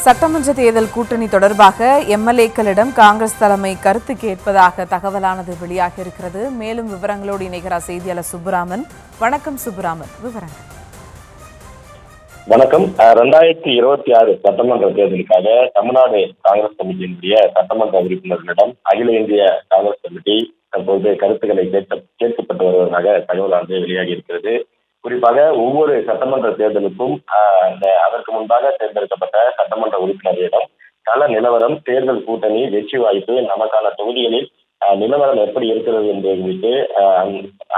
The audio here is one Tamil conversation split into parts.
சட்டமன்ற தேர்தல் கூட்டணி தொடர்பாக எம்எல்ஏக்களிடம் காங்கிரஸ் தலைமை கருத்து கேட்பதாக தகவலானது வெளியாக இருக்கிறது. மேலும் விவரங்களோடு இணைகிறார் செய்தியாளர் சுப்புராமன். வணக்கம் சுப்புராமன், விவரங்கள். வணக்கம். 2026 சட்டமன்ற தேர்தலுக்காக தமிழ்நாடு காங்கிரஸ் கமிட்டியினுடைய சட்டமன்ற உறுப்பினர்களிடம் அகில இந்திய காங்கிரஸ் கமிட்டி தற்போது கருத்துக்களை கேட்கப்பட்டு வருவதாக தகவலானது வெளியாகி இருக்கிறது. குறிப்பாக ஒவ்வொரு சட்டமன்ற தேர்தலுக்கும் அதற்கு முன்பாக தேர்ந்தெடுக்கப்பட்ட சட்டமன்ற உறுப்பினர்களிடம் கள நிலவரம், தேர்தல் கூட்டணி, வெற்றி வாய்ப்பு, நமக்கான தொகுதிகளில் நிலவரம் எப்படி இருக்கிறது என்பது குறித்து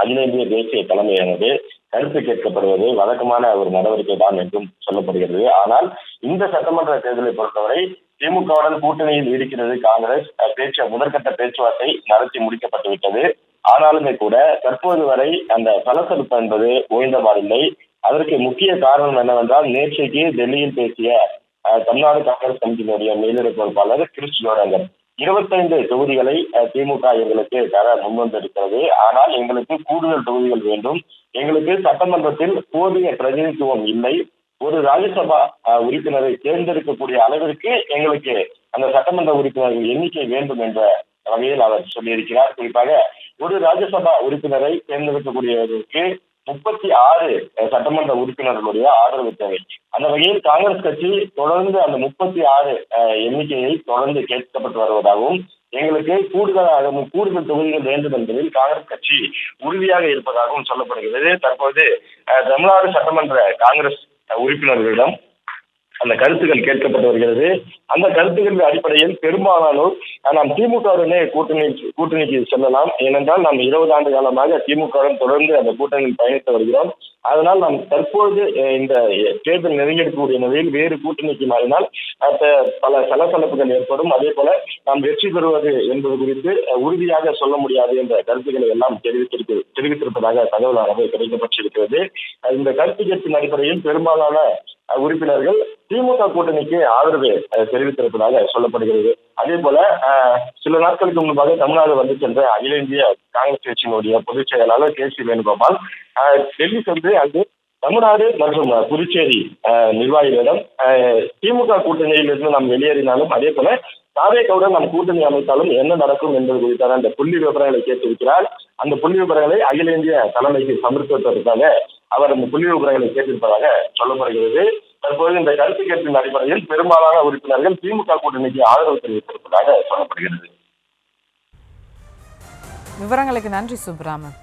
அகில இந்திய தேசிய தலைமையானது கருத்து கேட்கப்படுவது வழக்கமான ஒரு நடவடிக்கை தான் என்றும் சொல்லப்படுகிறது. ஆனால் இந்த சட்டமன்ற தேர்தலை பொறுத்தவரை திமுகவுடன் கூட்டணியில் இருக்கிறது காங்கிரஸ். முதற்கட்ட பேச்சுவார்த்தை நடத்தி முடிக்கப்பட்டுவிட்டது. ஆனாலுமே கூட தற்போது வரை அந்த சலசலப்பு என்பது ஓய்ந்தபாடில்லை. அதற்கு முக்கிய காரணம் என்னவென்றால், நேற்றைக்கு டெல்லியில் பேசிய தமிழ்நாடு காங்கிரஸ் கமிட்டியினுடைய மேலிட பொறுப்பாளர் கிரிஷ் ஜோடங்கர் 25 தொகுதிகளை திமுக எங்களுக்கு தர முன்வந்திருக்கிறது. ஆனால் எங்களுக்கு கூடுதல் தொகுதிகள் வேண்டும். எங்களுக்கு சட்டமன்றத்தில் போதிய பிரதிநிதித்துவம் இல்லை. ஒரு ராஜ்யசபா உறுப்பினரை தேர்ந்தெடுக்கக்கூடிய அளவிற்கு எங்களுக்கு அந்த சட்டமன்ற உறுப்பினர்கள் எண்ணிக்கை வேண்டும் என்ற வகையில் அவர் சொல்லியிருக்கிறார். குறிப்பாக ஒரு ராஜ்யசபா உறுப்பினரை தேர்ந்தெடுக்கக்கூடியதற்கு 36 சட்டமன்ற உறுப்பினர்களுடைய ஆதரவு தேவை. அந்த வகையில் காங்கிரஸ் கட்சி தொடர்ந்து அந்த 36 எண்ணிக்கையை தொடர்ந்து கேட்கப்பட்டு வருவதாகவும், எங்களுக்கு கூடுதல் தொகுதிகள் வேண்டும் என்பதில் காங்கிரஸ் கட்சி உறுதியாக இருப்பதாகவும் சொல்லப்படுகிறது. தற்போது தமிழ்நாடு சட்டமன்ற காங்கிரஸ் உறுப்பினர்களிடம் அந்த கருத்துக்கள் கேட்கப்பட்டு வருகிறது. அந்த கருத்துக்களின் அடிப்படையில் பெரும்பாலானோர் நாம் திமுகவுடனே கூட்டணிக்கு செல்லலாம். ஏனென்றால் நாம் 20 ஆண்டு காலமாக திமுகவுடன் தொடர்ந்து அந்த கூட்டணியில் பயணித்து வருகிறோம். அதனால் நாம் தற்போது இந்த தேர்தல் நெருங்கெடுக்கக்கூடிய நிலையில் வேறு கூட்டணிக்கு மாறினால் பல சலசலப்புகள் ஏற்படும். அதே போல நாம் வெற்றி பெறுவது என்பது குறித்து உறுதியாக சொல்ல முடியாது என்ற கருத்துக்களை எல்லாம் தெரிவித்திருப்பதாக தகவலானது கிடைக்கப்பட்டிருக்கிறது. இந்த கருத்து கேட்பின் அடிப்படையில் பெரும்பாலான உறுப்பினர்கள் திமுக கூட்டணிக்கு ஆதரவு தெரிவித்திருப்பதாக சொல்லப்படுகிறது. அதே போல சில நாட்களுக்கு முன்பாக தமிழ்நாடு வந்து சென்ற அகில இந்திய காங்கிரஸ் கட்சியினுடைய பொதுச் செயலாளர் KC வேணுகோபால் டெல்லி சென்று அங்கு தமிழ்நாடு மற்றும் புதுச்சேரி நிர்வாகிகளிடம் திமுக கூட்டணியிலிருந்து நாம் வெளியேறினாலும், அதே போல தாவேகவுடன் நாம் கூட்டணி அமைத்தாலும் என்ன நடக்கும் என்பது குறித்தான அந்த புள்ளி விவரங்களை கேட்டிருக்கிறார். அந்த புள்ளி விவரங்களை அகில இந்திய தலைமைக்கு சமர்ப்பிப்பதற்காக அவர் அந்த புள்ளி விவரங்களை கேட்டிருப்பதாக சொல்லப்படுகிறது. தற்போது இந்த கருத்து கேட்பின் அடிப்படையில் பெரும்பாலான உறுப்பினர்கள் திமுக கூட்டணிக்கு ஆதரவு தெரிவித்திருப்பதாக சொல்லப்படுகிறது. விவரங்களுக்கு நன்றி சுப்ராமன்.